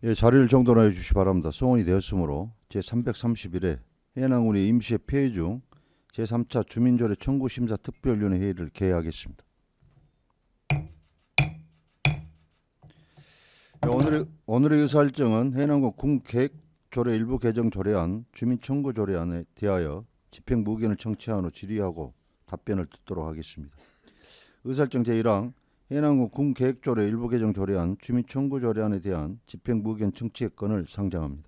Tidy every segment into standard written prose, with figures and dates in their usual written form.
예, 자리를 정돈하여 주시 기 바랍니다. 소원이 되었으므로 제331회 해남군의 임시회 폐회 중 제3차 주민조례 청구심사 특별위원회 회의를 개회하겠습니다. 예, 오늘의 의사일정은 해남군 군계획조례 일부 개정 조례안 주민청구조례안에 대하여 집행 무의견을 청취한 후 질의하고 답변을 듣도록 하겠습니다. 의사일정 제1항 해남군 군계획조례 일부 개정 조례안 주민청구조례안에 대한 집행 무의견 청취의 건을 상정합니다.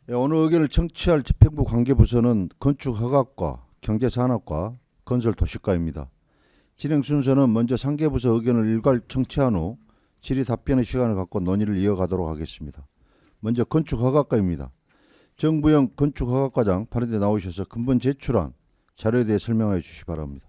오늘 의견을 청취할 집행부 관계부서는 건축허가과 경제산업과 건설도시과입니다. 진행 순서는 먼저 상계부서 의견을 일괄 청취한 후 질의 답변의 시간을 갖고 논의를 이어가도록 하겠습니다. 먼저 건축허가과입니다. 정부영 건축허가과장 발언대 나오셔서 근본 제출한 자료에 대해 설명해 주시기 바랍니다.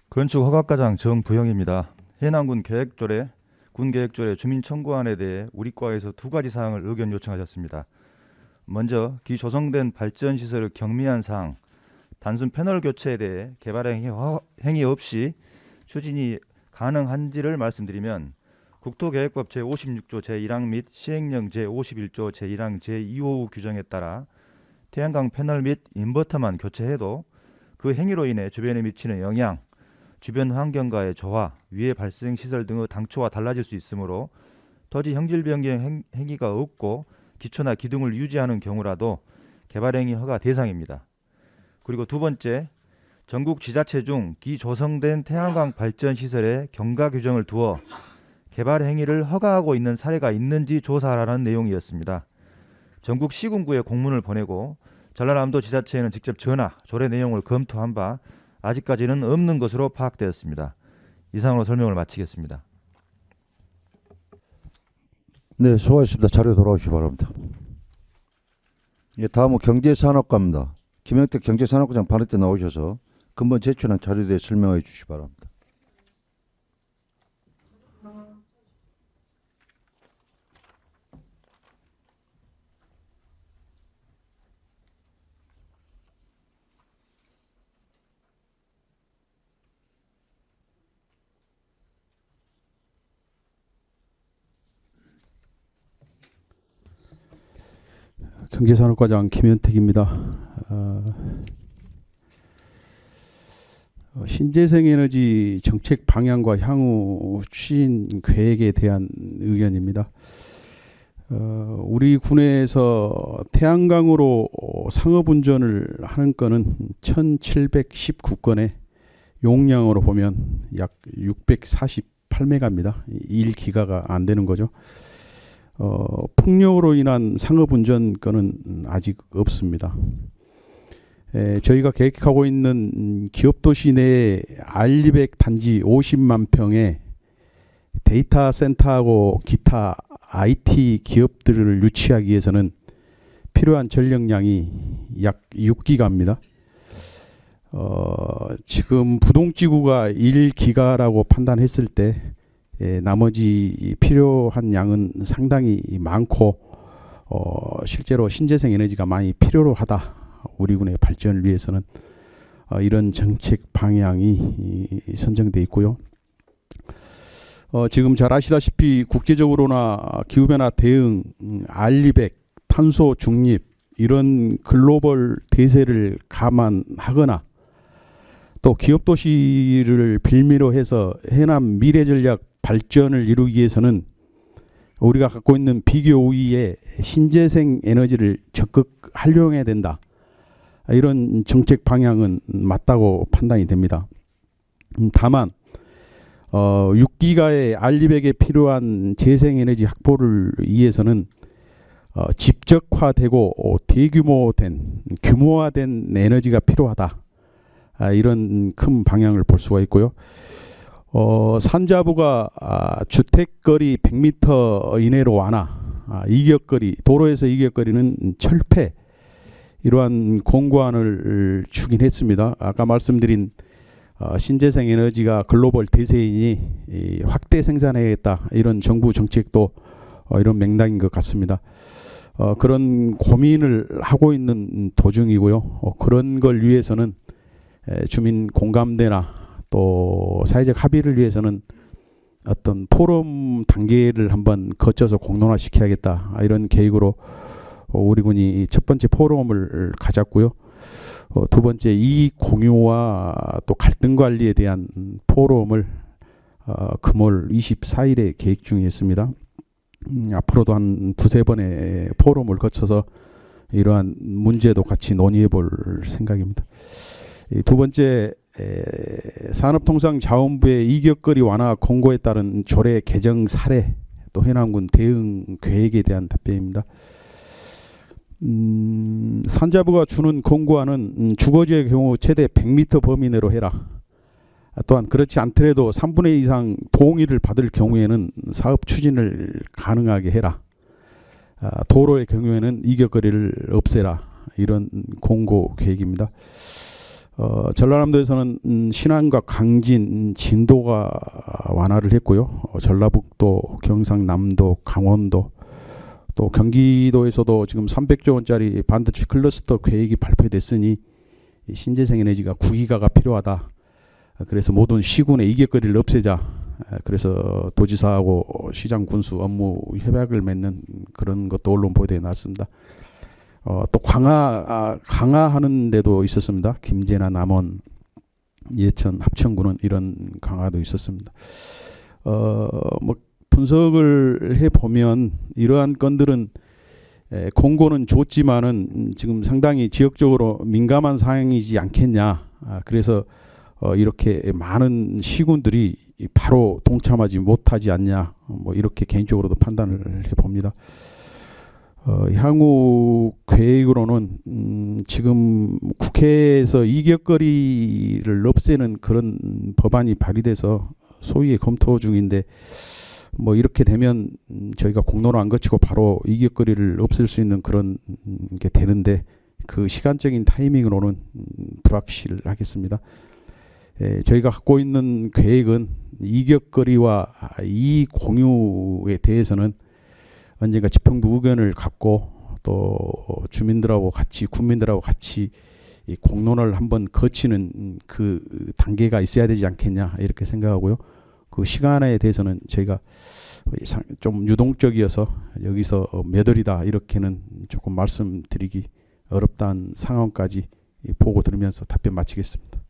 건축허가과장 정부영입니다. 해남군 계획조례, 군계획조례 주민청구안에 대해 우리 과에서 두 가지 사항을 의견 요청하셨습니다. 먼저 기조성된 발전시설의 경미한 사항, 단순 패널 교체에 대해 개발 행위 없이 추진이 가능한지를 말씀드리면 국토계획법 제56조 제1항 및 시행령 제51조 제1항 제2호 규정에 따라 태양광 패널 및 인버터만 교체해도 그 행위로 인해 주변에 미치는 영향, 주변 환경과의 저하, 위해 발생 시설 등의 당초와 달라질 수 있으므로 토지 형질 변경 행위가 없고 기초나 기둥을 유지하는 경우라도 개발행위 허가 대상입니다. 그리고 두 번째, 전국 지자체 중 기조성된 태양광 발전 시설에 경과 규정을 두어 개발 행위를 허가하고 있는 사례가 있는지 조사하라는 내용이었습니다. 전국 시군구에 공문을 보내고 전라남도 지자체에는 직접 전화, 조례 내용을 검토한 바 아직까지는 없는 것으로 파악되었습니다. 이상으로 설명을 마치겠습니다. 네, 수고하셨습니다. 자료 돌아오시기 바랍니다. 예, 다음은 경제산업과입니다. 김영택 경제산업과장 발언대 나오셔서 근본 제출한 자료에 대해 설명해 주시기 바랍니다. 경제산업과장 김현택입니다. 신재생에너지 정책 방향과 향후 추진 계획에 대한 의견입니다. 우리 군에서 태양광으로 상업운전을 하는 건은 1719건에 용량으로 보면 약 648메가입니다. 1기가가 안 되는 거죠. 풍력으로 인한 상업운전 건은 아직 없습니다. 저희가 계획하고 있는 기업도시 내에 R200 단지 50만 평에 데이터 센터하고 기타 IT 기업들을 유치하기 위해서는 필요한 전력량이 약 6기가입니다. 지금 부동지구가 1기가라고 판단했을 때 나머지 필요한 양은 상당히 많고 실제로 신재생 에너지가 많이 필요로 하다. 우리 군의 발전을 위해서는 이런 정책 방향이 선정돼 있고요. 지금 잘 아시다시피 국제적으로나 기후변화 대응, R200, 탄소 중립 이런 글로벌 대세를 감안하거나 또 기업도시를 빌미로 해서 해남 미래전략 발전을 이루기 위해서는 우리가 갖고 있는 비교 우위의 신재생 에너지를 적극 활용해야 된다. 이런 정책 방향은 맞다고 판단이 됩니다. 다만 6기가의 R200에 필요한 재생에너지 확보를 위해서는 집적화되고 대규모된 규모화된 에너지가 필요하다. 이런 큰 방향을 볼 수가 있고요. 산자부가 주택거리 100m 이내로 완화, 이격거리, 도로에서 이격거리는 철폐 이러한 공고안을 추진했습니다. 아까 말씀드린 신재생 에너지가 글로벌 대세이니 확대 생산해야겠다 이런 정부 정책도 이런 맥락인 것 같습니다. 그런 고민을 하고 있는 도중이고요. 그런 걸 위해서는 주민 공감대나 또 사회적 합의를 위해서는 어떤 포럼 단계를 한번 거쳐서 공론화시켜야겠다, 이런 계획으로 우리 군이 첫 번째 포럼을 가졌고요. 두 번째 이익 공유와 또 갈등 관리에 대한 포럼을 금월 24일에 계획 중에 있습니다. 앞으로도 한 두세 번의 포럼을 거쳐서 이러한 문제도 같이 논의해 볼 생각입니다. 두 번째, 산업통상자원부의 이격거리 완화 공고에 따른 조례 개정 사례, 또 해남군 대응 계획에 대한 답변입니다. 산자부가 주는 공고안은 주거지의 경우 최대 100m 범위 내로 해라. 또한 그렇지 않더라도 3분의 2 이상 동의를 받을 경우에는 사업 추진을 가능하게 해라. 도로의 경우에는 이격거리를 없애라. 이런 공고 계획입니다. 전라남도에서는 신안과 강진, 진도가 완화를 했고요. 전라북도, 경상남도, 강원도, 또 경기도에서도 지금 300조 원짜리 반도체 클러스터 계획이 발표됐으니 신재생 에너지가 9기가가 필요하다. 그래서 모든 시군의 이격거리를 없애자. 그래서 도지사하고 시장 군수 업무 협약을 맺는 그런 것도 언론 보도에 나왔습니다. 또 강화하는 데도 있었습니다. 김제나 남원, 예천, 합천군은 이런 강화도 있었습니다. 뭐 분석을 해보면 이러한 건들은 공고는 좋지만은 지금 상당히 지역적으로 민감한 사항이지 않겠냐. 그래서 이렇게 많은 시군들이 바로 동참하지 못하지 않냐. 뭐 이렇게 개인적으로도 판단을 해봅니다. 향후 계획으로는 지금 국회에서 이격거리를 없애는 그런 법안이 발의돼서 소위에 검토 중인데, 뭐 이렇게 되면 저희가 공론화 안 거치고 바로 이격거리를 없앨 수 있는 그런 게 되는데, 그 시간적인 타이밍으로는 불확실하겠습니다. 저희가 갖고 있는 계획은 이격거리와 이익 공유에 대해서는 언젠가 집행부 의견을 갖고 또 주민들하고 같이, 군민들하고 같이 이 공론화를 한번 거치는 그 단계가 있어야 되지 않겠냐, 이렇게 생각하고요. 그 시간에 대해서는 저희가 좀 유동적이어서 여기서 몇 월이다 이렇게는 조금 말씀드리기 어렵다는 상황까지 보고 들으면서 답변 마치겠습니다.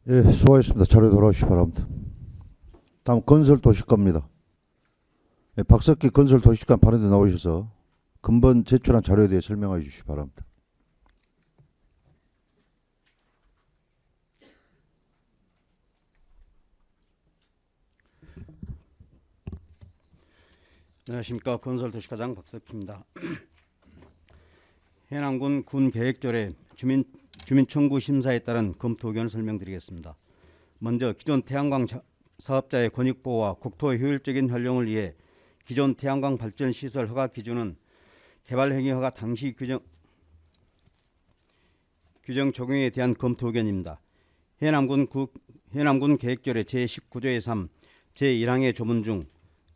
예, 수고하셨습니다. 자료 돌아오시기 바랍니다. 다음 건설도시과입니다. 예, 박석기 건설도시과 발언대 나오셔서 근본 제출한 자료에 대해 설명해 주시기 바랍니다. 안녕하십니까. 건설도시과장 박석희입니다. 해남군 군계획조례 주민청구 심사에 따른 검토 의견을 설명드리겠습니다. 먼저 기존 태양광 사업자의 권익보호와 국토의 효율적인 활용을 위해 기존 태양광 발전 시설 허가 기준은 개발행위 허가 당시 규정 적용에 대한 검토 의견입니다. 해남군 계획조례 제19조의 3, 제1항의 조문 중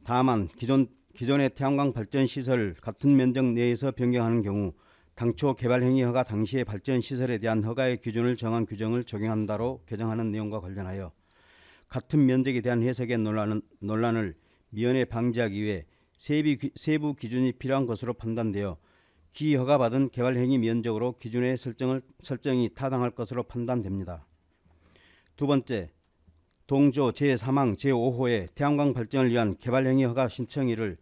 다만 기존의 태양광 발전 시설 같은 면적 내에서 변경하는 경우 당초 개발행위 허가 당시의 발전 시설에 대한 허가의 기준을 정한 규정을 적용한다로 개정하는 내용과 관련하여 같은 면적에 대한 해석의 논란을 미연에 방지하기 위해 세부 기준이 필요한 것으로 판단되어 기허가받은 개발행위 면적으로 기준의 설정이 타당할 것으로 판단됩니다. 두 번째, 동조 제3항 제5호의 태양광 발전을 위한 개발행위 허가 신청일을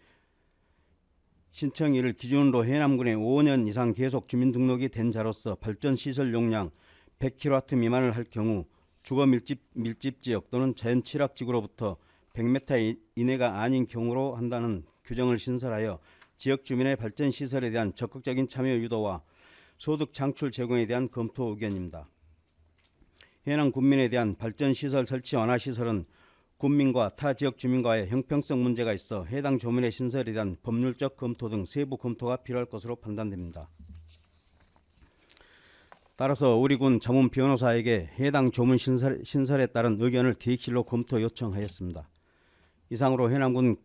기준으로 해남군에 5년 이상 계속 주민등록이 된 자로서 발전시설 용량 100kW 미만을 할 경우 주거 밀집지역 또는 자연 취락지구로부터 100m 이내가 아닌 경우로 한다는 규정을 신설하여 지역 주민의 발전시설에 대한 적극적인 참여 유도와 소득 창출 제공에 대한 검토 의견입니다. 해남 군민에 대한 발전시설 설치 완화 시설은 군민과 타 지역 주민과의 형평성 문제가 있어 해당 조문의 신설에 대한 법률적 검토 등 세부 검토가 필요할 것으로 판단됩니다. 따라서 우리 군 자문 변호사에게 해당 조문 신설에 따른 의견을 기획실로 검토 요청하였습니다. 이상으로 해남군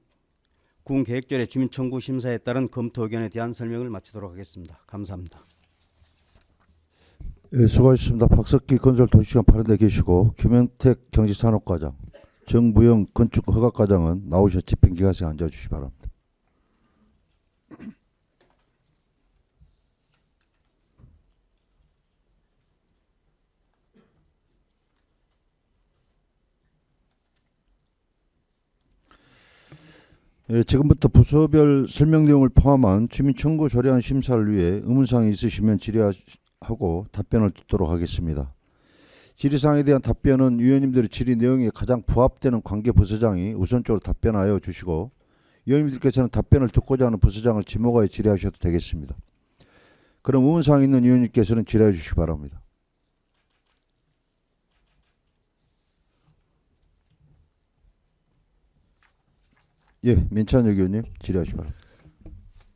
군 계획조례 주민 청구 심사에 따른 검토 의견에 대한 설명을 마치도록 하겠습니다. 감사합니다. 예, 수고하셨습니다. 박석기 건설도시관 발언대 계시고 김영택 경제산업과장, 정부영 건축허가과장은 나오셔 집행기관실에 앉아주시기 바랍니다. 예, 지금부터 부서별 설명 내용을 포함한 주민 청구 조례안 심사를 위해 의문사항이 있으시면 질의하고 답변을 듣도록 하겠습니다. 질의사항에 대한 답변은 위원님들의 질의 내용에 가장 부합되는 관계 부서장이 우선적으로 답변하여 주시고 위원님들께서는 답변을 듣고자 하는 부서장을 지목하여 질의하셔도 되겠습니다. 그럼 의문사항 있는 위원님께서는 질의해 주시기 바랍니다. 예, 민찬혁 의원님 질의하시기 바랍니다.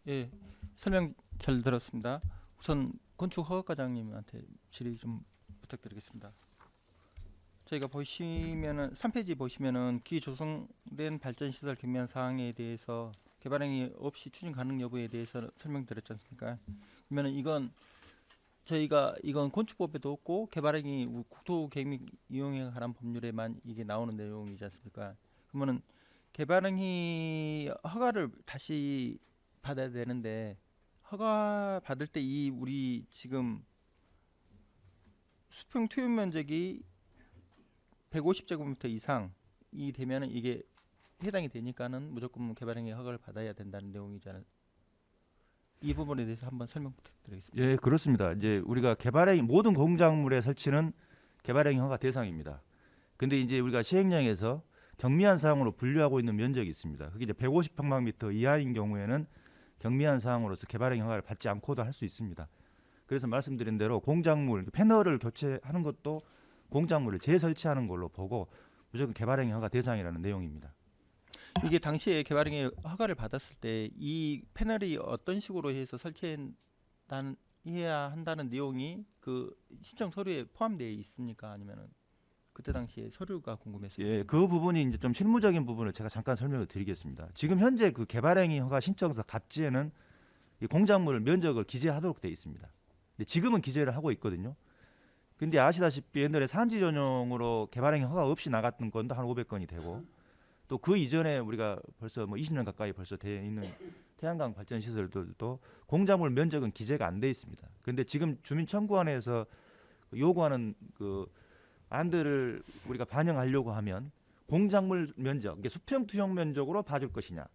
예, 설명 잘 들었습니다. 우선 건축허가과장님한테 질의 좀 부탁드리겠습니다. 저희가 보시면은 3페이지 보시면은 기조성된 발전시설 경미한 사항에 대해서 개발행위 없이 추진 가능 여부에 대해서 설명드렸지 않습니까? 그러면은 이건 건축법에도 없고 개발행위 국토계획 이용에 관한 법률에만 이게 나오는 내용이지 않습니까? 그러면은 개발행위 허가를 다시 받아야 되는데 허가 받을 때 이 우리 지금 수평 투입 면적이 150제곱미터 이상이 되면은 이게 해당이 되니까는 무조건 개발행위 허가를 받아야 된다는 내용이잖아요. 이 부분에 대해서 한번 설명 부탁드리겠습니다. 예, 그렇습니다. 이제 우리가 개발행위 모든 공작물의 설치는 개발행위 허가 대상입니다. 근데 이제 우리가 시행령에서 경미한 사항으로 분류하고 있는 면적이 있습니다. 그게 이제 150평방미터 이하인 경우에는 경미한 사항으로서 개발행위 허가를 받지 않고도 할 수 있습니다. 그래서 말씀드린 대로 공작물 패널을 교체하는 것도 공작물을 재설치하는 걸로 보고 무조건 개발행위 허가 대상이라는 내용입니다. 이게 당시에 개발행위 허가를 받았을 때 이 패널이 어떤 식으로 해서 설치해야 한다는 내용이 그 신청 서류에 포함되어 있습니까? 아니면은 그때 당시에 서류가 궁금했어요. 예, 그 부분이 이제 좀 실무적인 부분을 제가 잠깐 설명을 드리겠습니다. 지금 현재 그 개발행위 허가 신청서 갑지에는 이 공작물 면적을 기재하도록 되어 있습니다. 근데 지금은 기재를 하고 있거든요. 근데 아시다시피 옛날에 산지 전용으로 개발행위 허가 없이 나갔던 건도 한 500건이 되고 또 그 이전에 우리가 벌써 뭐 20년 가까이 벌써 돼 있는 태양광 발전 시설들도 공작물 면적은 기재가 안 돼 있습니다. 근데 지금 주민청구안에서 요구하는 그 안들을 우리가 반영하려고 하면 공작물 면적, 이게 수평 투영 면적으로 봐줄 것이냐,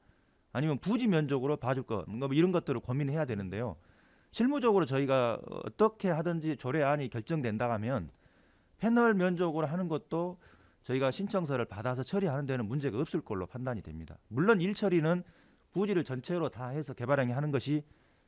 아니면 부지 면적으로 봐줄 것, 뭐 이런 것들을 고민해야 되는데요. 실무적으로 저희가 어떻게 하든지 조례안이 결정된다 하면 패널 면적으로 하는 것도 저희가 신청서를 받아서 처리하는 데는 문제가 없을 걸로 판단이 됩니다. 물론 일처리는 부지를 전체로 다 해서 개발행위 하는 것이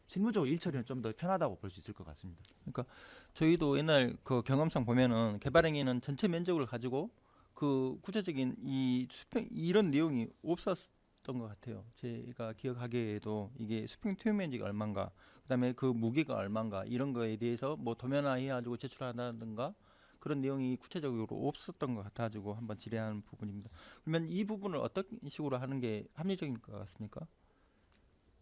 실무적으로 일처리는 좀 더 편하다고 볼 수 있을 것 같습니다. 그러니까 저희도 옛날 그 경험상 보면은 개발행위는 전체 면적을 가지고 그 구체적인 이 수평 이런 내용이 없었던 것 같아요. 제가 기억하기에도 이게 수평 투입 면적이 얼마인가, 그다음에 그 무게가 얼마인가 이런 거에 대해서 뭐 도면화해가지고 제출한다든가 그런 내용이 구체적으로 없었던 것 같아가지고 한번 질의하는 부분입니다. 그러면 이 부분을 어떤 식으로 하는 게 합리적인 것 같습니까?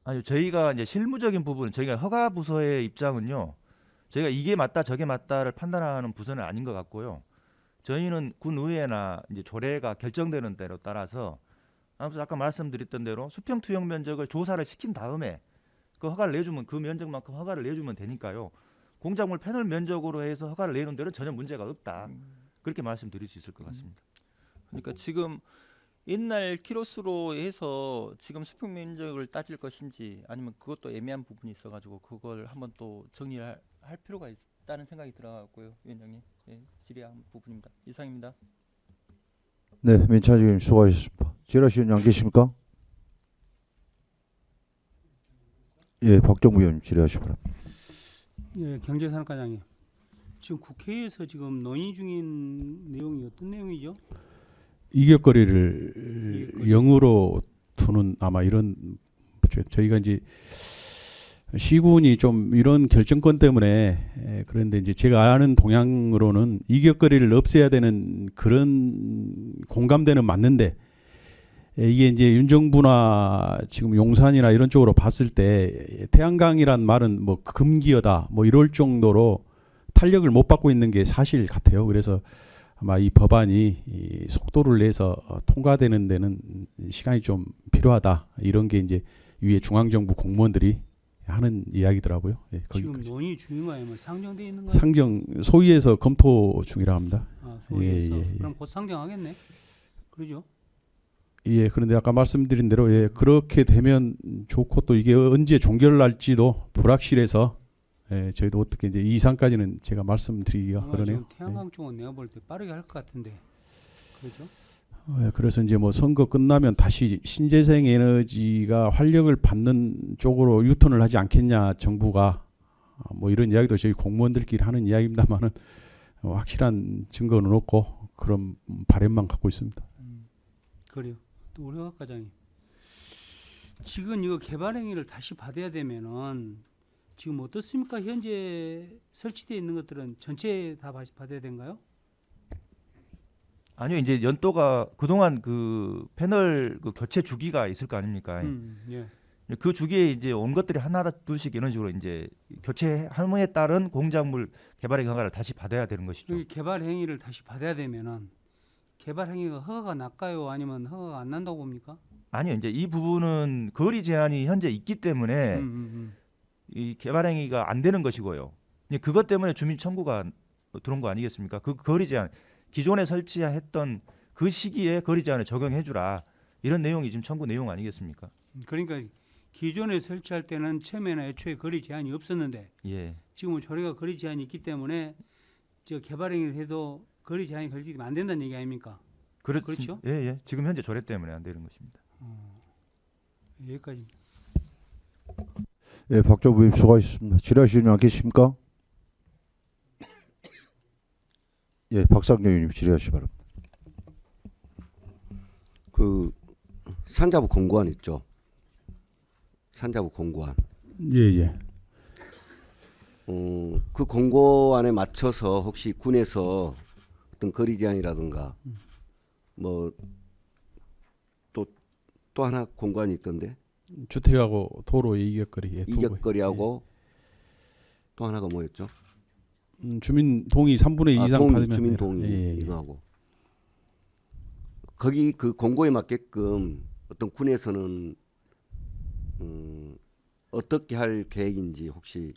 아니, 저희가 이제 실무적인 부분, 저희가 허가 부서의 입장은요, 저희가 이게 맞다 저게 맞다를 판단하는 부서는 아닌 것 같고요. 저희는 군의회나 이제 조례가 결정되는 대로 따라서 아까 말씀드렸던 대로 수평 투영 면적을 조사를 시킨 다음에 그 허가를 내주면 그 면적만큼 허가를 내주면 되니까요. 공작물 패널 면적으로 해서 허가를 내는 데는 전혀 문제가 없다. 그렇게 말씀드릴 수 있을 것 같습니다. 그러니까 지금 옛날 키로수로 해서 지금 수평 면적을 따질 것인지 아니면 그것도 애매한 부분이 있어가지고 그걸 한번 또 정리를 할 필요가 있다는 생각이 들어갔고요, 위원장님. 예, 질의한 부분입니다. 이상입니다. 네, 민찬혁 의원님 수고하셨습니다. 질의하시는 분 안 계십니까? 예, 박정부 의원님 질의하시기 바랍니다. 예, 경제산업과장님. 지금 국회에서 지금 논의 중인 내용이 어떤 내용이죠? 이격거리를 0으로 두는 아마 이런 저희가 이제 시군이 좀 이런 결정권 때문에 그런데 이제 제가 아는 동향으로는 이격거리를 없애야 되는 그런 공감대는 맞는데 이게 이제 윤정부나 지금 용산이나 이런 쪽으로 봤을 때 태양광이란 말은 뭐 금기어다 뭐 이럴 정도로 탄력을 못 받고 있는 게 사실 같아요. 그래서 아마 이 법안이 이 속도를 내서 통과되는 데는 시간이 좀 필요하다. 이런 게 이제 위에 중앙정부 공무원들이 하는 이야기더라고요. 예, 지금 거기까지. 논의 중인가요? 뭐 상정돼 있는 거예요? 상정 소위에서 검토 중이라 합니다. 아, 소위에서. 예, 예, 예. 그럼 곧 상정하겠네. 그러죠? 예, 그런데 아까 말씀드린 대로 예, 그렇게 되면 좋고 또 이게 언제 종결날지도 불확실해서 예, 저희도 어떻게 이제 이 이상까지는 제가 말씀드리기가 아마 그러네요. 지금 태양광 쪽은 내가 볼 때 빠르게 할 것 같은데. 그렇죠? 예, 그래서 이제 뭐 선거 끝나면 다시 신재생 에너지가 활력을 받는 쪽으로 유턴을 하지 않겠냐 정부가 뭐 이런 이야기도 저희 공무원들끼리 하는 이야기입니다만은 확실한 증거는 없고 그런 바람만 갖고 있습니다. 그래요. 또 우리 박 과장님. 지금 이거 개발 행위를 다시 받아야 되면은 지금 어떻습니까? 현재 설치되어 있는 것들은 전체 다 받아야 되는가요? 아니요, 이제 연도가 그동안 그 패널 그 교체 주기가 있을 거 아닙니까? 예. 그 주기에 이제 온 것들이 하나 둘씩 이런 식으로 이제 교체함에 따른 공작물 개발의 허가를 다시 받아야 되는 것이죠. 여기 개발 행위를 다시 받아야 되면은 개발 행위가 허가가 날까요? 아니면 허가가 안 난다고 봅니까? 아니요, 이제 이 부분은 거리 제한이 현재 있기 때문에 이 개발 행위가 안 되는 것이고요. 이제 그것 때문에 주민 청구가 들어온 거 아니겠습니까? 그 거리 제한 기존에 설치했던 그 시기에 거리 제한을 적용해 주라. 이런 내용이 지금 청구 내용 아니겠습니까? 그러니까 기존에 설치할 때는 처음에는 애초에 거리 제한이 없었는데 예. 지금은 조례가 거리 제한이 있기 때문에 저 개발 행위를 해도 거리 제한이 걸리면 안 된다는 얘기 아닙니까? 그렇죠? 예, 예. 지금 현재 조례 때문에 안 되는 것입니다. 여기까지. 예, 박정부 의원 수고하셨습니다. 질의하시는 분 안 계십니까? 예, 박상경 의원님 질의하시 바랍니다. 그 산자부 공고안 있죠. 산자부 공고안. 예. 그 공고안에 맞춰서 혹시 군에서 어떤 거리 제한이라든가 뭐 또 하나 공고안이 있던데 주택하고 도로의 이격거리. 예, 두 개. 이격거리하고 또 하나가 뭐였죠? 주민 동의 3분의 2 이상 동의, 받으면 주민 돼요. 동의 예. 이거 하고 거기 그 공고에 맞게끔 어떤 군에서는 어떻게 할 계획인지 혹시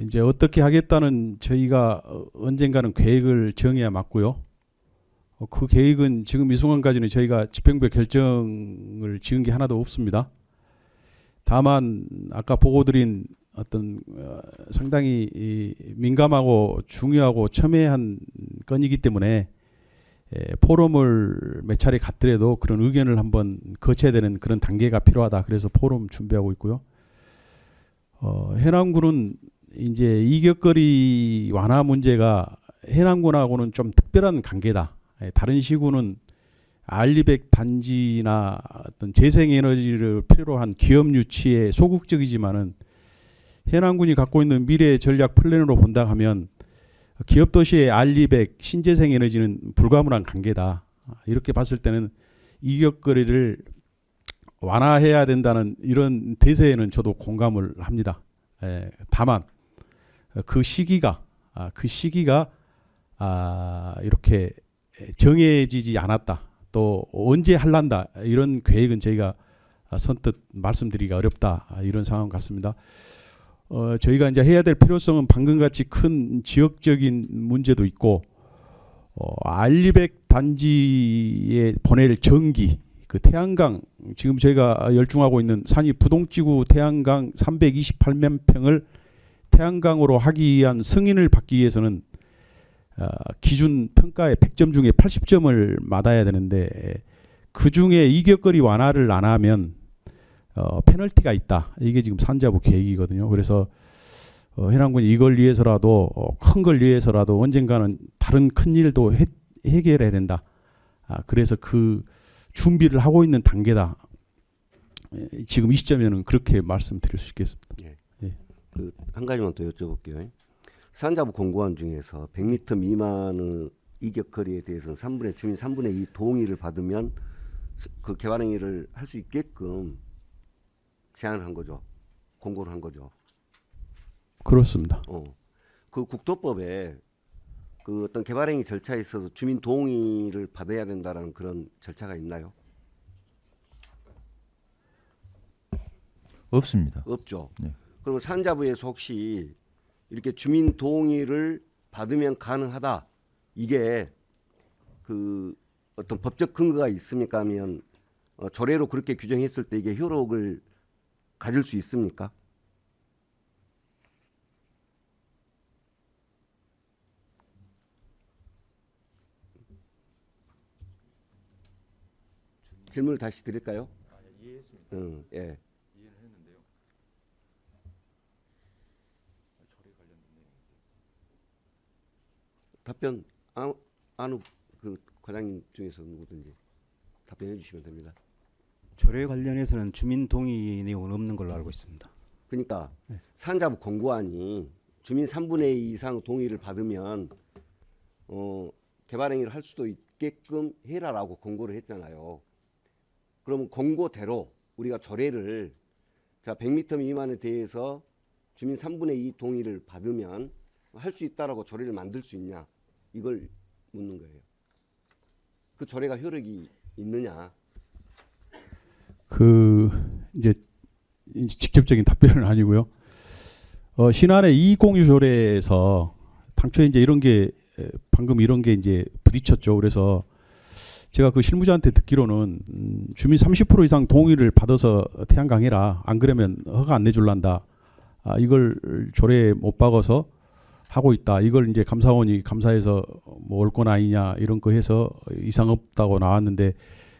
이제 어떻게 하겠다는 저희가 언젠가는 계획을 정해야 맞고요. 그 계획은 지금 이 순간까지는 저희가 집행부에 결정을 지은 게 하나도 없습니다. 다만 아까 보고드린 어떤 상당히 민감하고 중요하고 첨예한 건이기 때문에 포럼을 몇 차례 갔더라도 그런 의견을 한번 거쳐야 되는 그런 단계가 필요하다. 그래서 포럼 준비하고 있고요. 해남군은 이제 이격거리 완화 문제가 해남군하고는 좀 특별한 관계다. 다른 시군은 알리백 단지나 어떤 재생에너지를 필요로 한 기업 유치에 소극적이지만은 해남군이 갖고 있는 미래 전략 플랜으로 본다 하면 기업 도시의 알리백 신재생에너지는 불가분한 관계다. 이렇게 봤을 때는 이격거리를 완화해야 된다는 이런 대세에는 저도 공감을 합니다. 다만 그 시기가 이렇게 정해지지 않았다. 또 언제 할란다 이런 계획은 저희가 선뜻 말씀드리기가 어렵다 이런 상황 같습니다. 저희가 이제 해야 될 필요성은 방금같이 큰 지역적인 문제도 있고 알리백 단지에 보낼 전기 그 태양광 지금 저희가 열중하고 있는 산이 부동지구 태양광 328만 평을 태양광으로 하기 위한 승인을 받기 위해서는 기준 평가의 100점 중에 80점을 받아야 되는데 그 중에 이격거리 완화를 안 하면 페널티가 있다. 이게 지금 산자부 계획이거든요. 그래서 해남군이 이걸 위해서라도 큰 걸 위해서라도 언젠가는 다른 큰 일도 해결해야 된다. 그래서 그 준비를 하고 있는 단계다. 지금 이 시점에는 그렇게 말씀드릴 수 있겠습니다. 그 한 가지만 더 여쭤볼게요. 산자부 공고안 중에서 100m 미만의 이격거리에 대해서는 주민 3분의 2 동의를 받으면 그 개발 행위를 할 수 있게끔 제안을 한 거죠. 공고를 한 거죠. 그렇습니다. 그 국토법에 그 어떤 개발 행위 절차에 있어서 주민 동의를 받아야 된다라는 그런 절차가 있나요? 없습니다. 없죠. 네. 그리고 산자부에서 혹시 이렇게 주민 동의를 받으면 가능하다. 이게 그 어떤 법적 근거가 있습니까? 하면 조례로 그렇게 규정했을 때 이게 효력을 가질 수 있습니까? 질문을 다시 드릴까요? 이해했습니다. 예. 답변 아는 그 과장님 중에서 누구든지 답변해 주시면 됩니다. 조례 관련해서는 주민 동의 내용은 없는 걸로 알고 있습니다. 그러니까 산자부 공고안이 주민 3분의 2 이상 동의를 받으면 개발 행위를 할 수도 있게끔 해라라고 공고를 했잖아요. 그러면 공고대로 우리가 조례를 자 100m 미만에 대해서 주민 3분의 2 동의를 받으면 할 수 있다라고 조례를 만들 수 있냐 이걸 묻는 거예요. 그 조례가 효력이 있느냐? 그 이제 직접적인 답변은 아니고요. 신안의 2공유 조례에서 당초에 이제 이런 게 방금 이런 게 이제 부딪혔죠. 그래서 제가 그 실무자한테 듣기로는 주민 30% 이상 동의를 받아서 태양광 해라. 안 그러면 허가 안 내줄란다. 이걸 조례에 못 박아서 하고 있다. 이걸 이제 감사원이 감사해서 뭐 올 건 아니냐 이런 거 해서 이상 없다고 나왔는데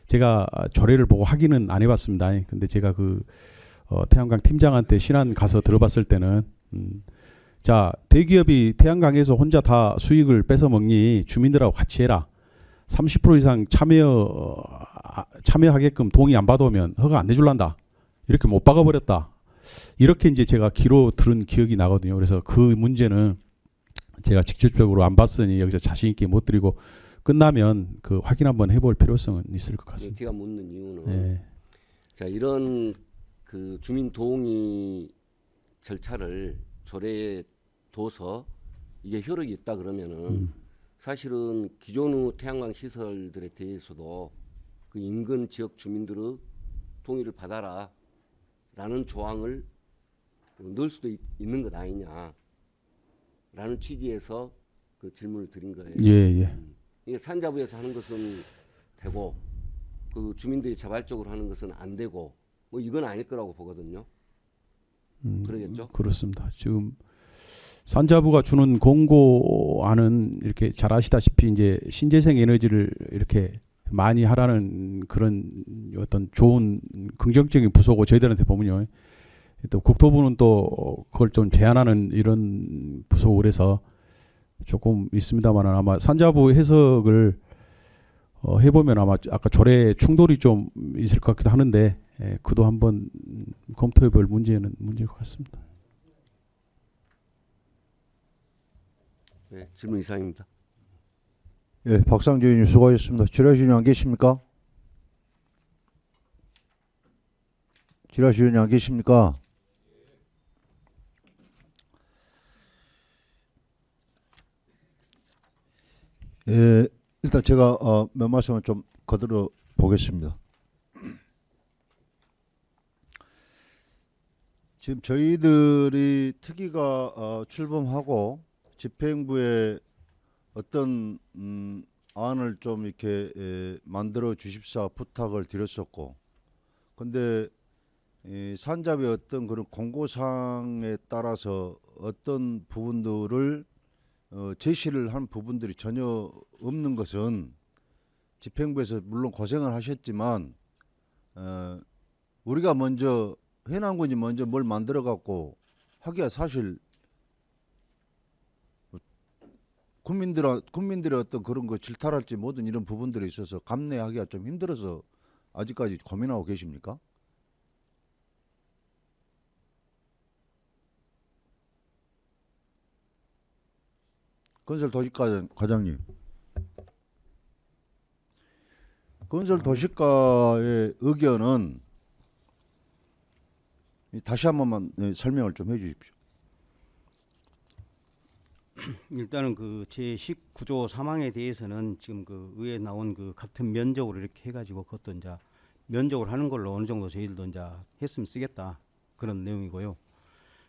제가 조례를 보고 확인은 안 해봤습니다. 근데 제가 그 태양광 팀장한테 신안 가서 들어봤을 때는 자 대기업이 태양광에서 혼자 다 수익을 뺏어 먹니 주민들하고 같이 해라. 30% 이상 참여하게끔 동의 안 받아오면 허가 안 내줄란다. 이렇게 못 박아버렸다. 이렇게 이제 제가 귀로 들은 기억이 나거든요. 그래서 그 문제는 제가 직접적으로 안 봤으니 여기서 자신 있게 못 드리고 끝나면 그 확인 한번 해볼 필요성은 있을 것 같습니다. 제가 묻는 이유는 네. 자 이런 그 주민 동의 절차를 조례에 둬서 이게 효력이 있다 그러면은 사실은 기존의 태양광 시설들에 대해서도 그 인근 지역 주민들의 동의를 받아라라는 조항을 넣을 수도 있는 것 아니냐라는 취지에서 그 질문을 드린 거예요. 예. 이게 산자부에서 하는 것은 되고 그 주민들이 자발적으로 하는 것은 안 되고 뭐 이건 아닐 거라고 보거든요. 그러겠죠? 그렇습니다. 지금 산자부가 주는 공고안은 이렇게 잘 아시다시피 이제 신재생 에너지를 이렇게 많이 하라는 그런 어떤 좋은 긍정적인 부서고 저희들한테 보면요. 또 국토부는 또 그걸 좀 제한하는 이런 부서고 그래서 조금 있습니다만 아마 산자부 해석을 해보면 아마 아까 조례 충돌이 좀 있을 것 같기도 하는데 그도 한번 검토해볼 문제일 것 같습니다. 네, 질문 이상입니다. 예, 박상조 의원님 수고하셨습니다. 지라시 의원님 안 계십니까? 지라시 의원님 안 계십니까? 예, 일단 제가 몇 말씀을 좀 거들어 보겠습니다. 지금 저희들이 특위가 출범하고 집행부에 어떤 안을 좀 이렇게 만들어 주십사 부탁을 드렸었고, 근데 이 산자부의 어떤 그런 공고사항에 따라서 어떤 부분들을 제시를 한 부분들이 전혀 없는 것은 집행부에서 물론 고생을 하셨지만 우리가 먼저 해남군이 먼저 뭘 만들어 갖고 하기가 사실 국민들의 어떤 그런 거 질타랄지 모든 이런 부분들에 있어서 감내하기가 좀 힘들어서 아직까지 고민하고 계십니까? 건설도시과장님, 건설도시과의 의견은 다시 한 번만 설명을 좀 해주십시오. 일단은 그 제19조 3항에 대해서는 지금 그 의회에 나온 그 같은 면적으로 이렇게 해가지고 그것도 이제 면적으로 하는 걸로 어느 정도 저희들도 이제 했으면 쓰겠다 그런 내용이고요.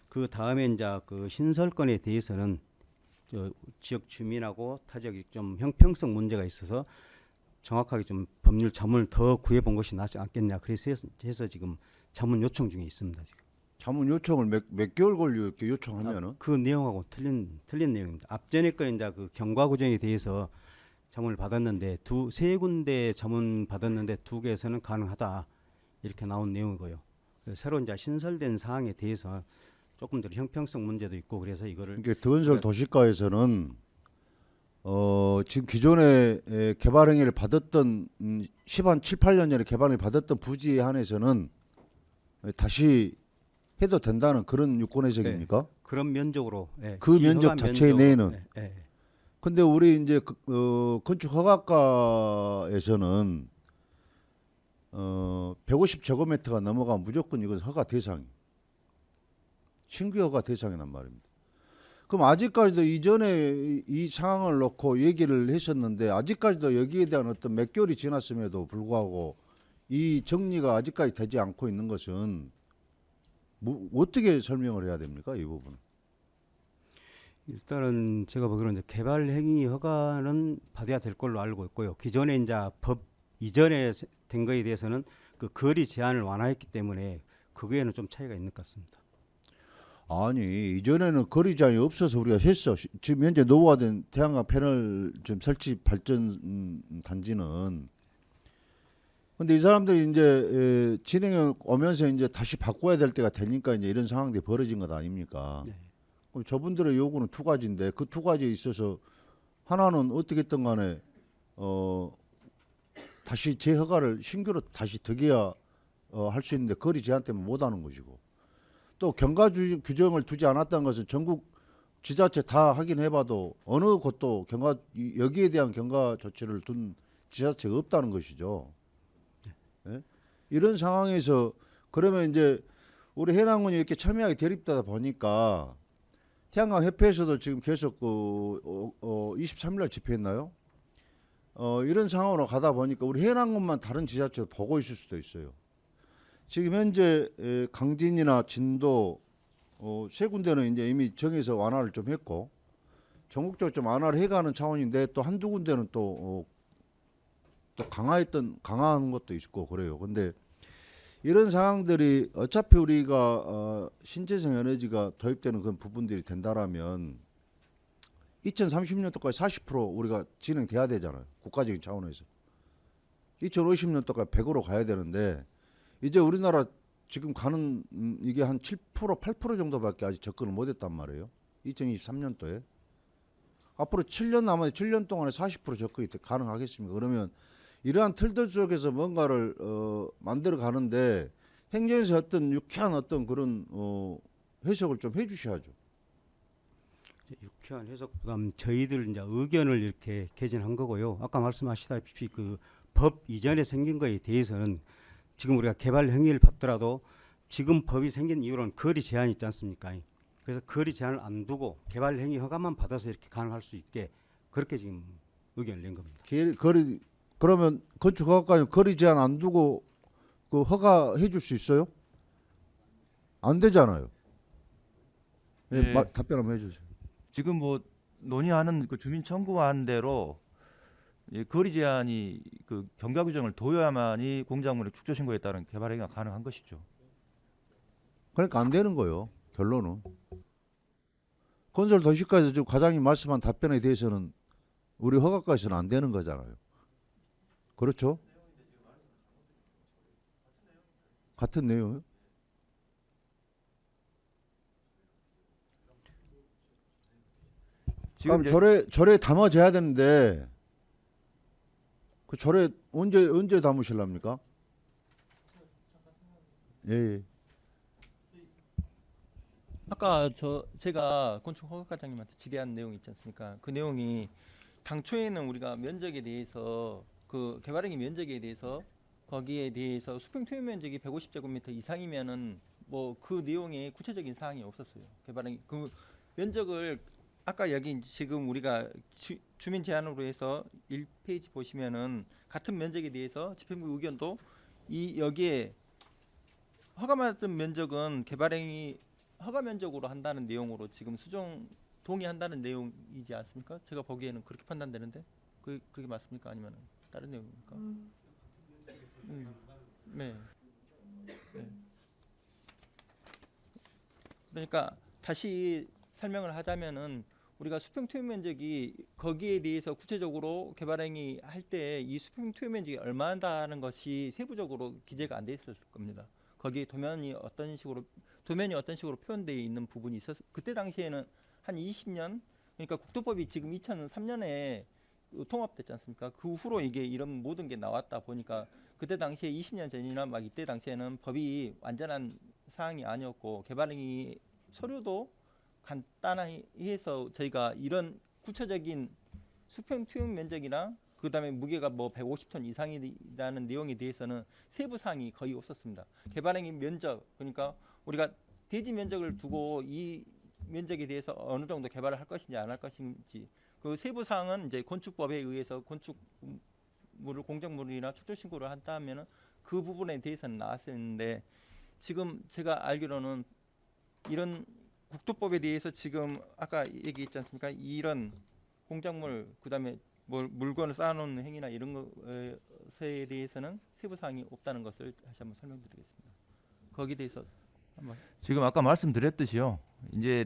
그 다음에 이제 그 신설권에 대해서는 저 지역 주민하고 타지역이 좀 형평성 문제가 있어서 정확하게 좀 법률 자문을 더 구해본 것이 낫지 않겠냐. 그래서 해서 지금 자문 요청 중에 있습니다. 지금. 자문 요청을 몇 개월 걸려 이렇게 요청하면은 그 내용하고 틀린 내용입니다. 앞전에 거 이제 그 경과 구정에 대해서 자문을 받았는데 세 군데 자문 받았는데 2개에서는 가능하다 이렇게 나온 내용이고요. 그래서 새로 이제 신설된 사항에 대해서 조금 더 형평성 문제도 있고 그래서 이거를 이게 건설도시과에서는 지금 기존에 개발 행위를 받았던 7, 8년 전에 개발 행위 받았던 부지에 한해서는 다시 해도 된다는 그런 유권 해석입니까? 그런 면적으로 그 면적 자체 내에는. 예. 근데 우리 이제 건축 허가과에서는 150제곱미터가 넘어가면 무조건 이건 허가 대상이 신규 허가 대상이란 말입니다. 그럼 아직까지도 이전에 이 상황을 놓고 얘기를 했었는데 아직까지도 여기에 대한 어떤 몇 개월이 지났음에도 불구하고 이 정리가 아직까지 되지 않고 있는 것은 어떻게 설명을 해야 됩니까? 이 부분은. 일단은 제가 보기로는 이제 개발 행위 허가는 받아야 될 걸로 알고 있고요. 기존에 이제 법 이전에 된 거에 대해서는 그 거리 제한을 완화했기 때문에 그거에는 좀 차이가 있는 것 같습니다. 아니 이전에는 거리 제한이 없어서 우리가 했어. 지금 현재 노후화된 태양광 패널 좀 설치 발전 단지는. 근데 이 사람들이 이제 진행해 오면서 이제 다시 바꿔야 될 때가 되니까 이제 이런 상황들이 벌어진 것 아닙니까? 네. 그럼 저분들의 요구는 2가지인데 그 2가지에 있어서 하나는 어떻게든 간에 다시 재허가를 신규로 다시 득해야 할 수 있는데 거리 제한 때문에 못하는 것이고 또 경과 규정을 두지 않았다는 것은 전국 지자체 다 확인해봐도 어느 곳도 여기에 대한 경과 조치를 둔 지자체가 없다는 것이죠. 예? 이런 상황에서 그러면 이제 우리 해남군이 이렇게 첨예하게 대립되다 보니까 태양광협회에서도 지금 계속 23일날 집회했나요? 이런 상황으로 가다 보니까 우리 해남군만 다른 지자체도 보고 있을 수도 있어요. 지금 현재 강진이나 진도 세 군데는 이제 이미 정해서 완화를 좀 했고 전국적으로 좀 완화를 해가는 차원인데 또 한두 군데는 또 강화한 것도 있고 그래요. 근데 이런 상황들이 어차피 우리가 신재생 에너지가 도입되는 그런 부분들이 된다라면 2030년도까지 40% 우리가 진행돼야 되잖아요. 국가적인 차원에서. 2050년도까지 100으로 가야 되는데 이제 우리나라 지금 가는 이게 한 7%, 8% 정도밖에 아직 접근을 못했단 말이에요. 2023년도에. 앞으로 7년 남았는데 7년 동안에 40% 접근이 가능하겠습니까? 그러면 이러한 틀들 속에서 뭔가를 만들어 가는데 행정에서 어떤 유쾌한 어떤 그런 해석을 좀 해주셔야죠. 유쾌한 해석보다는 저희들 이제 의견을 이렇게 개진한 거고요. 아까 말씀하시다시피 그 법 이전에 생긴 거에 대해서는 지금 우리가 개발 행위를 받더라도 지금 법이 생긴 이유로는 거리 제한이 있지 않습니까? 그래서 거리 제한을 안 두고 개발 행위 허가만 받아서 이렇게 가능할 수 있게 그렇게 지금 의견을 낸 겁니다. 그러면 건축허가까지 거리 제한 안 두고 그 허가해 줄 수 있어요? 안 되잖아요. 네. 답변 한번 해주세요. 지금 뭐 논의하는 그 주민 청구한 대로 거리 제한이 그 경과 규정을 둬야만이 공작물의 축조 신고에 따른 개발 행위가 가능한 것이죠. 그러니까 안 되는 거예요. 결론은. 건설도시과에서 지금 과장님 말씀한 답변에 대해서는 우리 허가과에서는 안 되는 거잖아요. 그렇죠? 같은 내용이요? 지금 그럼 절에 담아져야 되는데 그 절에 언제 담으실랍니까? 예, 예. 아까 제가 건축 허가과장님한테 질의한 내용 있지 않습니까? 그 내용이 당초에는 우리가 면적에 대해서 그 개발행위 면적에 대해서 거기에 대해서 수평 투입 면적이 150제곱미터 이상이면은 뭐 그 내용에 구체적인 사항이 없었어요. 개발행위 그 면적을 아까 여기 지금 우리가 주민 제한으로 해서 1페이지 보시면은 같은 면적에 대해서 집행부 의견도 이 여기에 허가받은 면적은 개발행위 허가 면적으로 한다는 내용으로 지금 수정 동의한다는 내용이지 않습니까? 제가 보기에는 그렇게 판단되는데 그게 맞습니까? 아니면 다른 내용입니까? 네. 네. 그러니까 다시 설명을 하자면은 우리가 수평 투입 면적이 거기에 대해서 구체적으로 개발행위 할 때 이 수평 투입 면적이 얼마다는 것이 세부적으로 기재가 안 돼 있었을 겁니다. 거기에 도면이 어떤 식으로 표현되어 있는 부분이 있어서 그때 당시에는 한 20년 그러니까 국토법이 지금 2003년에 통합됐지 않습니까? 그 후로 이게 이런 모든 게 나왔다 보니까 그때 당시에 20년 전이나 막 이때 당시에는 법이 완전한 사항이 아니었고 개발행위 서류도 간단히 해서 저희가 이런 구체적인 수평 투입 면적이나 그다음에 무게가 뭐 150톤 이상이라는 내용에 대해서는 세부 사항이 거의 없었습니다. 개발행위 면적 그러니까 우리가 대지 면적을 두고 이 면적에 대해서 어느 정도 개발을 할 것인지 안 할 것인지 그 세부 사항은 이제 건축법에 의해서 건축물을 공작물이나 축조 신고를 한다면은 그 부분에 대해서는 나왔었는데 지금 제가 알기로는 이런 국토법에 대해서 지금 아까 얘기했지 않습니까? 이런 공작물 그다음에 물건을 쌓아놓는 행위나 이런 것에 대해서는 세부 사항이 없다는 것을 다시 한번 설명드리겠습니다. 거기에 대해서 한번 지금 아까 말씀드렸듯이요. 이제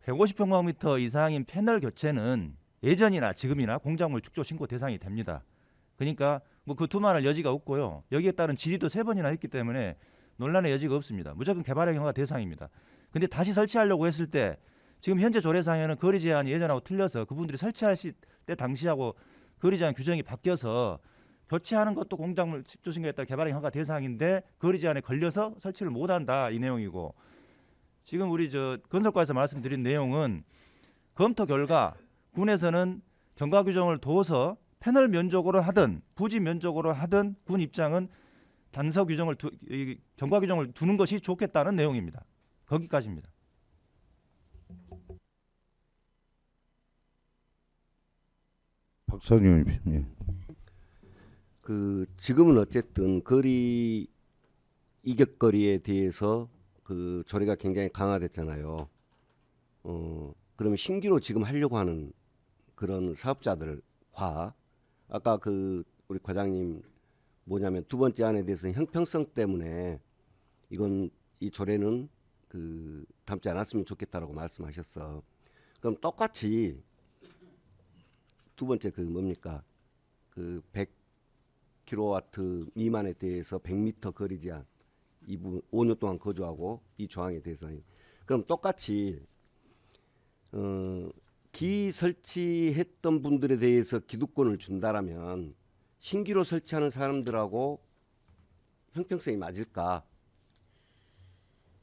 150평방미터 이상인 패널 교체는 예전이나 지금이나 공작물 축조 신고 대상이 됩니다. 그러니까 뭐 그 두말할 여지가 없고요. 여기에 따른 질의도 3번이나 했기 때문에 논란의 여지가 없습니다. 무조건 개발행위 허가 대상입니다. 근데 다시 설치하려고 했을 때 지금 현재 조례상에는 거리 제한이 예전하고 틀려서 그분들이 설치하실 때 당시하고 거리 제한 규정이 바뀌어서 교체하는 것도 공작물 축조 신고에 따라 개발행위 허가 대상인데 거리 제한에 걸려서 설치를 못한다 이 내용이고 지금 우리 건설과에서 말씀드린 내용은 검토 결과 군에서는 경과 규정을 둬서 패널 면적으로 하든 부지 면적으로 하든 군 입장은 단서 규정을 경과 규정을 두는 것이 좋겠다는 내용입니다. 거기까지입니다. 박상현 예. 그 지금은 어쨌든 거리 이격거리에 대해서 그 조례가 굉장히 강화됐잖아요. 그러면 신규로 지금 하려고 하는 그런 사업자들과 아까 그 우리 과장님 뭐냐면 두 번째 안에 대해서 형평성 때문에 이건 이 조례는 그 담지 않았으면 좋겠다라고 말씀하셨어. 그럼 똑같이 두 번째 그 뭡니까 그 100kW 미만에 대해서 100m 거리 제한 이 부분 5년 동안 거주하고 이 조항에 대해서 그럼 똑같이 기 설치했던 분들에 대해서 기득권을 준다라면 신규로 설치하는 사람들하고 형평성이 맞을까?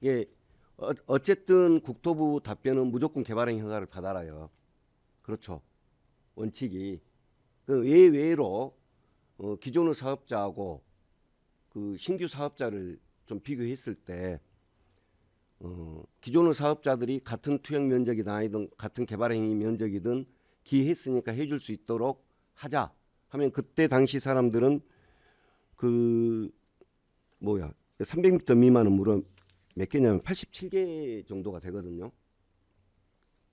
예, 어쨌든 국토부 답변은 무조건 개발행위 허가를 받아라요. 그렇죠. 원칙이 그 예외로 기존의 사업자하고 그 신규 사업자를 좀 비교했을 때 기존의 사업자들이 같은 투영 면적이든 아니든 같은 개발행위 면적이든 기했으니까 해줄 수 있도록 하자 하면 그때 당시 사람들은 그 300m 미만은 물론 몇 개냐면 87개 정도가 되거든요.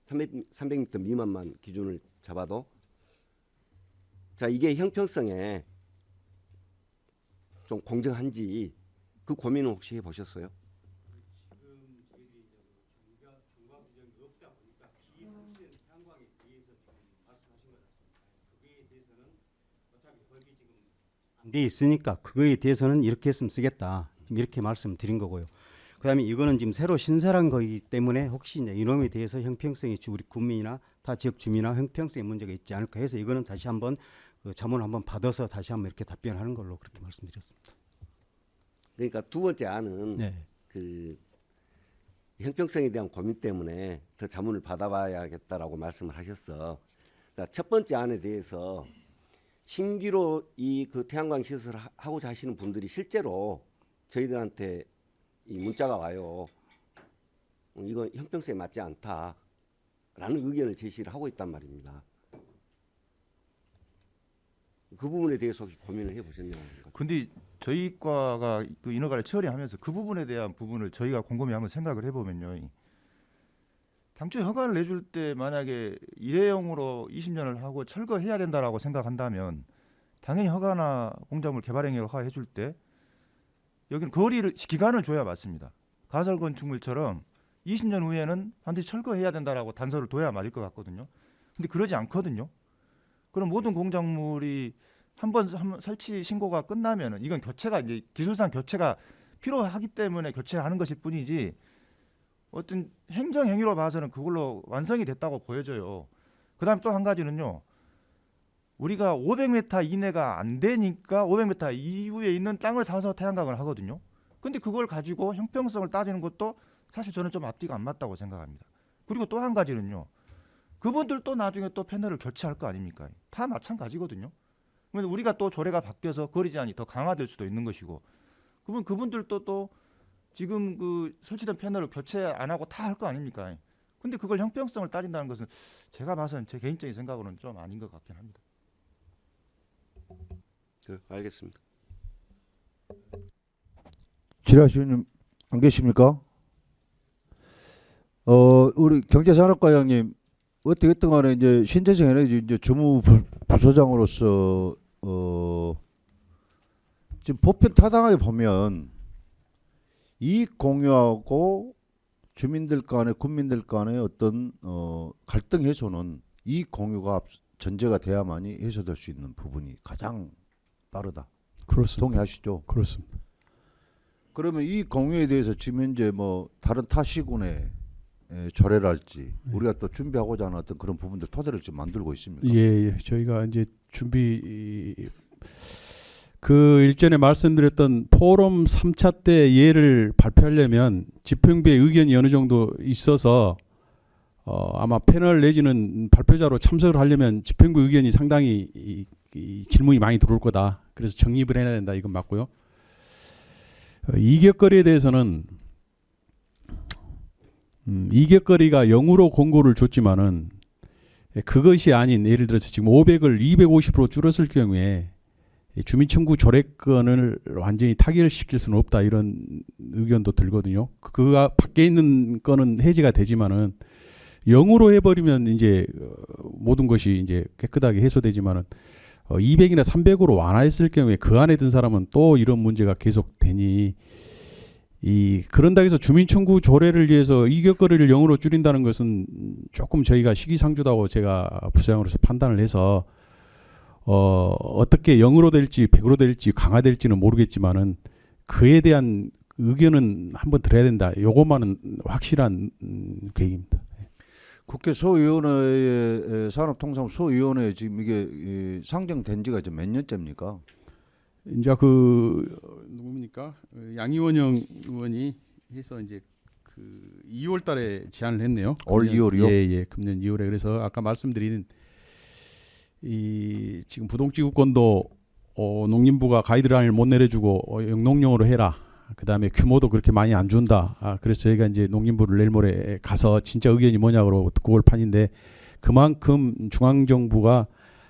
300m 미만만 기준을 잡아도 자 이게 형평성에 좀 공정한지 그 고민은 혹시 해보셨어요? 안 돼 있으니까 그거에 대해서는 이렇게 했으면 쓰겠다. 지금 이렇게 말씀드린 거고요. 그다음에 이거는 지금 새로 신설한 거기 때문에 혹시 이제 이놈에 대해서 형평성이 우리 국민이나 타 지역 주민이나 형평성의 문제가 있지 않을까 해서 이거는 다시 한번 그 자문을 한번 받아서 다시 한번 이렇게 답변하는 걸로 그렇게 말씀드렸습니다. 그러니까 두 번째 안은 네. 그 형평성에 대한 고민 때문에 더 자문을 받아봐야겠다라고 말씀을 하셨어. 그러니까 첫 번째 안에 대해서 신규로 이 그 태양광 시설을 하고자 하시는 분들이 실제로 저희들한테 이 문자가 와요. 이건 형평성에 맞지 않다라는 의견을 제시를 하고 있단 말입니다. 그 부분에 대해서 혹시 고민을 해보셨나요? 근데 저희 과가 그 인허가를 처리하면서 그 부분에 대한 부분을 저희가 곰곰이 한번 생각을 해보면요. 당초에 허가를 내줄 때 만약에 일회용으로 20년을 하고 철거해야 된다라고 생각한다면 당연히 허가나 공작물 개발행위를 허가해 줄 때 여기는 거리를 기간을 줘야 맞습니다. 가설 건축물처럼 20년 후에는 반드시 철거해야 된다라고 단서를 둬야 맞을 것 같거든요. 근데 그러지 않거든요. 그럼 모든 공작물이 한번 설치 신고가 끝나면은 이건 교체가 이제 기술상 교체가 필요하기 때문에 교체하는 것일 뿐이지 어떤 행정 행위로 봐서는 그걸로 완성이 됐다고 보여져요. 그다음 또 한 가지는요. 우리가 500m 이내가 안 되니까 500m 이후에 있는 땅을 사서 태양광을 하거든요. 근데 그걸 가지고 형평성을 따지는 것도 사실 저는 좀 앞뒤가 안 맞다고 생각합니다. 그리고 또 한 가지는요. 그분들도 나중에 또 패널을 교체할 거 아닙니까? 다 마찬가지거든요. 그런데 우리가 또 조례가 바뀌어서 거리 제한이 더 강화될 수도 있는 것이고 그분들도 또 지금 그 설치된 패널을 교체 안 하고 다 할 거 아닙니까? 근데 그걸 형평성을 따진다는 것은 제가 봐서는 제 개인적인 생각으로는 좀 아닌 것 같긴 합니다. 네, 알겠습니다. 지라시님 안 계십니까? 우리 경제산업과장님 어떻게 했든 간에 이제 신재생 에너지 이제 주무부서장으로서 지금 보편 타당하게 보면 이익 공유하고 주민들 간의 국민들 간의 어떤 갈등 해소는 이익 공유가 전제가 돼야만이 해소될 수 있는 부분이 가장 빠르다. 그렇습니다. 동의하시죠? 그렇습니다. 그러면 이 공유에 대해서 지금 현재 뭐 다른 타 시군의 조례랄지 우리가 또 준비하고자 하는 어떤 그런 부분들 토대를 지금 만들고 있습니까? 예. 저희가 이제 준비 그 일전에 말씀드렸던 포럼 3차 때 예를 발표하려면 집행부의 의견이 어느 정도 있어서 아마 패널 내지는 발표자로 참석을 하려면 집행부 의견이 상당히 이 질문이 많이 들어올 거다. 그래서 정립을 해야 된다. 이건 맞고요. 이격거리에 대해서는 이격거리가 0으로 공고를 줬지만은 그것이 아닌 예를 들어서 지금 500을 250으로 줄었을 경우에 주민청구 조례권을 완전히 타결시킬 수는 없다 이런 의견도 들거든요. 그 밖에 있는 거는 해지가 되지만은 0으로 해버리면 이제 모든 것이 이제 깨끗하게 해소되지만은 200이나 300으로 완화했을 경우에 그 안에 든 사람은 또 이런 문제가 계속되니 그런다 해서 주민청구 조례를 위해서 이격거리를 0으로 줄인다는 것은 조금 저희가 시기상조다고 제가 부서장으로서 판단을 해서 어떻게 0으로 될지 100으로 될지 강화될지는 모르겠지만은 그에 대한 의견은 한번 들어야 된다. 요것만은 확실한 계획입니다. 국회 소위원회의 산업통상 소위원회 지금 이게 상정된 지가 이제 몇 년째입니까? 이제 그 누굽니까 양이원영 의원이 해서 이제 그 2월달에 제안을 했네요. 올 2월이요? 예, 금년 2월에 그래서 아까 말씀드린 이 지금 부동지구권도 농림부가 가이드라인을 못 내려주고 영농용으로 해라. 그 다음에 규모도 그렇게 많이 안 준다. 그래서 저희가 이제 농림부를 내일 모레 가서 진짜 의견이 뭐냐고 듣고 올 판인데 그만큼 중앙정부가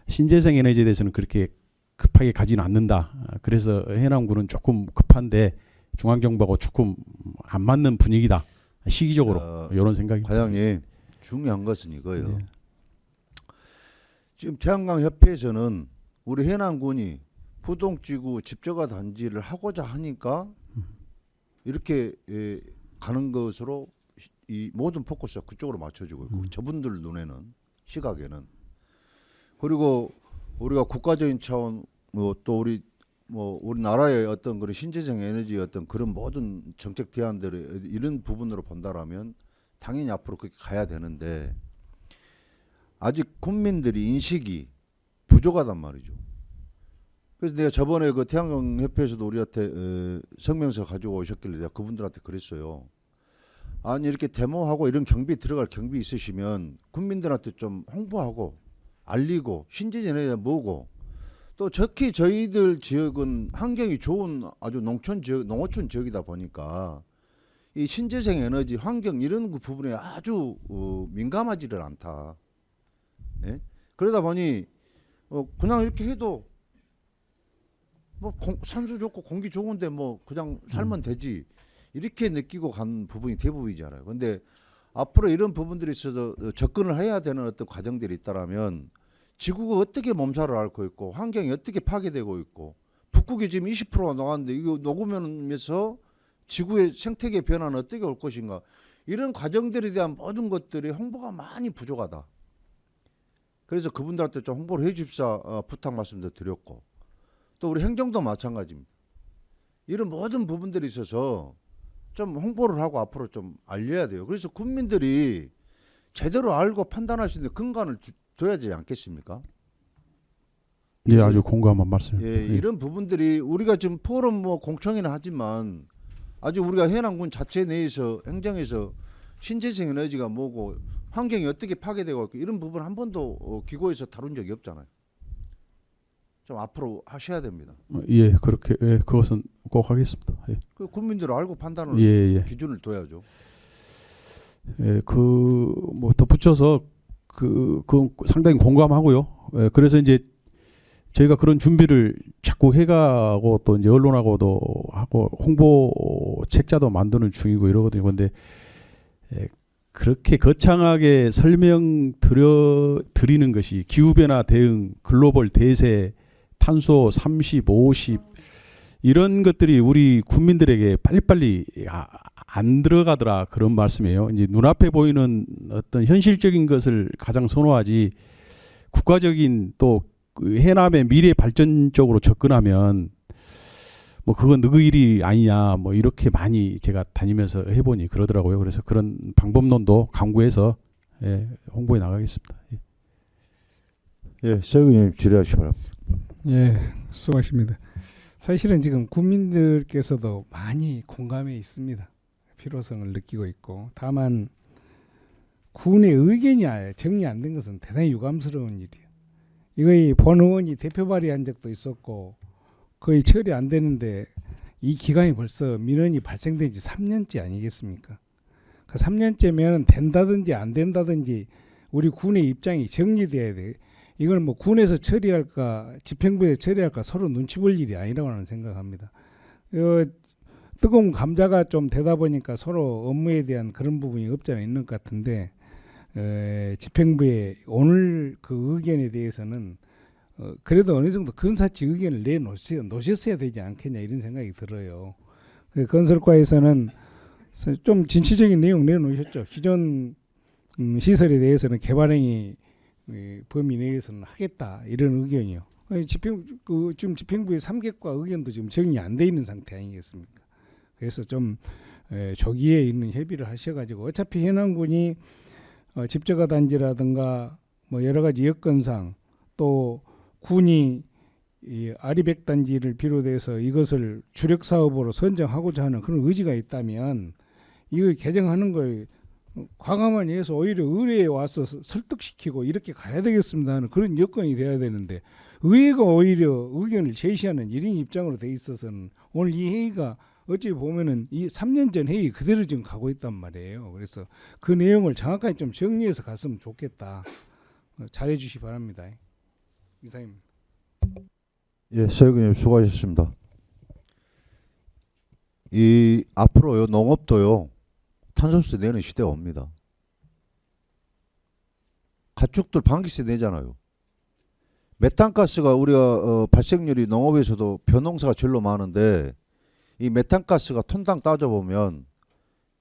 신재생 에너지에 대해서는 그렇게 급하게 가지는 않는다. 그래서 해남군은 조금 급한데 중앙정부하고 조금 안 맞는 분위기다. 시기적으로 이런 생각입니다. 과장님 중요한 것은 이거예요. 네. 지금 태양광협회에서는 우리 해남군이 부동지구 집저가 단지를 하고자 하니까 이렇게 가는 것으로 이 모든 포커스가 그쪽으로 맞춰지고 있고 저분들 눈에는 시각에는 그리고 우리가 국가적인 차원 또 우리나라의 어떤 그런 신재생 에너지 어떤 그런 모든 정책 대안들을 이런 부분으로 본다라면 당연히 앞으로 그렇게 가야 되는데 아직 국민들이 인식이 부족하단 말이죠. 그래서 내가 저번에 그 태양광 협회에서도 우리한테 성명서 가지고 오셨길래 내가 그분들한테 그랬어요. 아니 이렇게 데모하고 이런 경비 들어갈 경비 있으시면 국민들한테 좀 홍보하고 알리고 신재생에너지 뭐고 또 특히 저희들 지역은 환경이 좋은 아주 농촌 지역, 농어촌 지역이다 보니까 이 신재생 에너지, 환경 이런 그 부분에 아주 민감하지를 않다. 예? 그러다 보니 그냥 이렇게 해도 뭐 산소 좋고 공기 좋은데 뭐 그냥 살면 되지 이렇게 느끼고 간 부분이 대부분이잖아요. 근데 앞으로 이런 부분들이 있어서 접근을 해야 되는 어떤 과정들이 있다라면 지구가 어떻게 몸살을 앓고 있고 환경이 어떻게 파괴되고 있고 북극이 지금 20%가 녹았는데 이거 녹으면서 지구의 생태계 변화는 어떻게 올 것인가 이런 과정들에 대한 모든 것들이 홍보가 많이 부족하다. 그래서 그분들한테 좀 홍보를 해 주십사 부탁 말씀도 드렸고 또 우리 행정도 마찬가지입니다. 이런 모든 부분들이 있어서 좀 홍보를 하고 앞으로 좀 알려야 돼요. 그래서 국민들이 제대로 알고 판단할 수 있는 근간을 둬야 되지 않겠습니까? 예, 아주 공감한 말씀입니다. 예, 이런 부분들이 우리가 지금 포럼 뭐 공청회는 하지만 아주 우리가 해남군 자체 내에서 행정에서 신재생 에너지가 뭐고 환경이 어떻게 파괴되고 있고 이런 부분 한 번도 기고에서 다룬 적이 없잖아요. 좀 앞으로 하셔야 됩니다. 예, 그렇게 예, 그것은 꼭 하겠습니다. 예. 그 국민들을 알고 판단을 예. 기준을 둬야죠. 예, 뭐 덧붙여서 그 상당히 공감하고요. 예, 그래서 이제 저희가 그런 준비를 자꾸 해가고 또 이제 언론하고도 하고 홍보 책자도 만드는 중이고 이러거든요. 근데 그렇게 거창하게 설명드리는 것이 기후변화 대응, 글로벌 대세, 탄소 30, 50 이런 것들이 우리 국민들에게 빨리빨리 안 들어가더라 그런 말씀이에요. 이제 눈앞에 보이는 어떤 현실적인 것을 가장 선호하지 국가적인 또 그 해남의 미래 발전 쪽으로 접근하면 뭐 그건 너희 일이 아니냐 뭐 이렇게 많이 제가 다니면서 해보니 그러더라고요. 그래서 그런 방법론도 강구해서 예, 홍보해 나가겠습니다. 예, 서 의원님 질의하시 바랍니다. 예, 수고하십니다. 사실은 지금 국민들께서도 많이 공감해 있습니다. 필요성을 느끼고 있고 다만 군의 의견이 정리 안 된 것은 대단히 유감스러운 일이에요. 이거 본 의원이 대표 발의한 적도 있었고 거의 처리 안 되는데 이 기간이 벌써 민원이 발생된 지 3년째 아니겠습니까? 그 3년째면 된다든지 안 된다든지 우리 군의 입장이 정리돼야 돼. 이걸 뭐 군에서 처리할까 집행부에서 처리할까 서로 눈치 볼 일이 아니라고 하는 생각합니다. 뜨거운 감자가 좀 되다 보니까 서로 업무에 대한 그런 부분이 없지 않아 있는 것 같은데 집행부에 오늘 그 의견에 대해서는 그래도 어느 정도 근사치 의견을 내놓으셨어야 되지 않겠냐 이런 생각이 들어요. 건설과에서는 좀 진취적인 내용 내놓으셨죠. 기존 시설에 대해서는 개발행위 범위 내에서는 하겠다 이런 의견이요. 지금 집행부의 3객과 의견도 지금 정리 안 돼 있는 상태 아니겠습니까? 그래서 좀 조기에 있는 협의를 하셔가지고 어차피 해남군이 집저가 단지라든가 뭐 여러 가지 여건상 또 군이 이 아리백 단지를 비롯해서 이것을 주력 사업으로 선정하고자 하는 그런 의지가 있다면 이거 개정하는 걸 과감하게 해서 오히려 의회에 와서 설득시키고 이렇게 가야 되겠습니다 하는 그런 여건이 돼야 되는데 의회가 오히려 의견을 제시하는 1인 입장으로 돼 있어서는 오늘 이 회의가 어찌 보면은 이 3년 전 회의 그대로 지금 가고 있단 말이에요. 그래서 그 내용을 정확하게 좀 정리해서 갔으면 좋겠다. 잘해 주시 기 바랍니다. 이상입니다. 예, 서 의원님 수고하셨습니다. 이 앞으로요 농업도요 탄소세 내는 시대가 옵니다. 가축들 방귀세 내잖아요. 메탄가스가 우리가 발생률이 농업에서도 벼농사가 제일로 많은데 이 메탄가스가 톤당 따져보면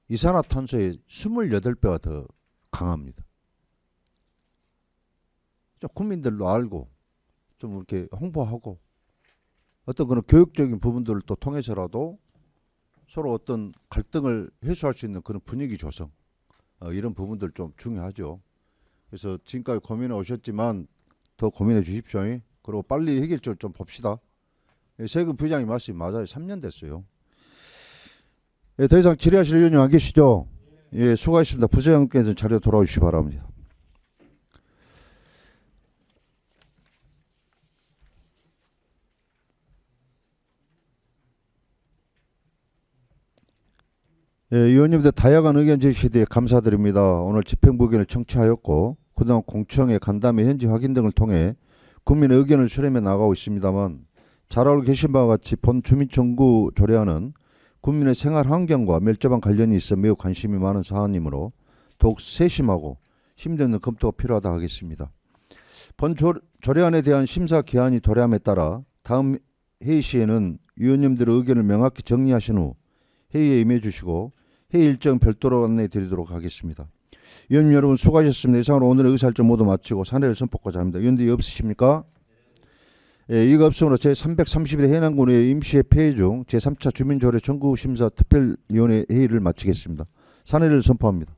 이산화탄소의 28배가 더 강합니다. 좀 국민들도 알고 좀 이렇게 홍보하고 어떤 그런 교육적인 부분들을 또 통해서라도 서로 어떤 갈등을 해소할 수 있는 그런 분위기 조성 이런 부분들 좀 중요하죠. 그래서 지금까지 고민해 오셨지만 더 고민해 주십시오. 그리고 빨리 해결책을 좀 봅시다. 예, 세금 부장이 맞습니다. 맞아요. 3년 됐어요. 예, 더 이상 질의하실 의원님 안 계시죠? 예, 수고하셨습니다. 부장님께서 자리에 돌아오시기 바랍니다. 예, 의원님들 다양한 의견 제시에 대해 감사드립니다. 오늘 집행부 의견을 청취하였고 그동안 공청회, 간담회, 현지 확인 등을 통해 국민의 의견을 수렴해 나가고 있습니다만 잘 알고 계신 바와 같이 본 주민청구 조례안은 국민의 생활 환경과 밀접한 관련이 있어 매우 관심이 많은 사안이므로 더욱 세심하고 심도 있는 검토가 필요하다 하겠습니다. 본 조례안에 대한 심사 기한이 도래함에 따라 다음 회의 시에는 위원님들의 의견을 명확히 정리하신 후 회의에 임해 주시고 회의 일정 별도로 안내해 드리도록 하겠습니다. 위원님 여러분 수고하셨습니다. 이상으로 오늘의 의사일정 모두 마치고 산회를 선포하고자 합니다. 위원들이 없으십니까? 예, 이거 없으므로 제331회 해남군의 임시회 폐회 중 제3차 주민조례 청구 심사 특별위원회 회의를 마치겠습니다. 산회를 선포합니다.